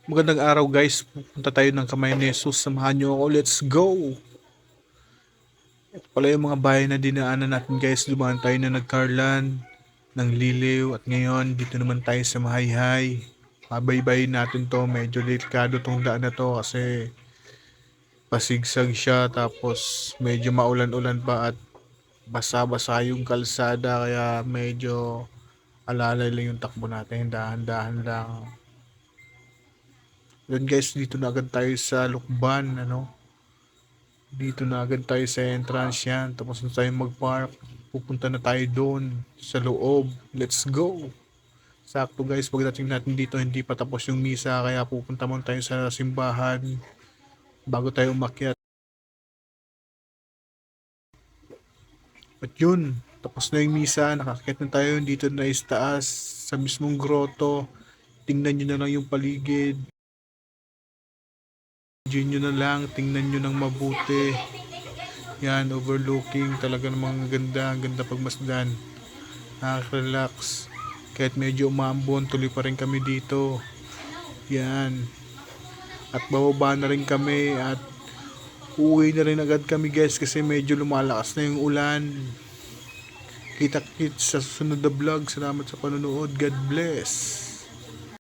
Magandang araw guys, pupunta tayo ng Kamay ni Jesus, samahan nyo ako, let's go! Ito pala yung mga bahay na dinaanan natin guys, dumaan tayo na nagkarlan, ng Liliw, at ngayon dito naman tayo sa Mahayhay. Mabaybayin natin to, medyo delikado tong daan na to kasi pasigsag siya tapos medyo maulan-ulan pa at basa-basa yung kalsada kaya medyo alalay lang yung takbo natin, dahan-dahan lang. Yun guys, dito na agad tayo sa Lukban, dito na agad tayo sa entrance yan. Tapos na tayo mag-park. Pupunta na tayo doon sa loob. Let's go! Sakto guys, pagdating natin dito, hindi pa tapos yung misa. Kaya pupunta muna tayo sa simbahan bago tayo umakyat. At yun, tapos na yung misa. Nakakyat na tayo dito na is taas sa mismong grotto. Tingnan nyo na lang yung paligid. Diyan nyo na lang, tingnan nyo ng mabuti. Yan, overlooking. Talaga namang ganda, ganda pagmasdan. Nakaka-relax. Kahit medyo umambon, tuloy pa rin kami dito. Yan. At bababa na rin kami at uuwi na rin agad kami guys kasi medyo lumalakas na yung ulan. Kita-kits sa susunod na vlog. Salamat sa panonood. God bless.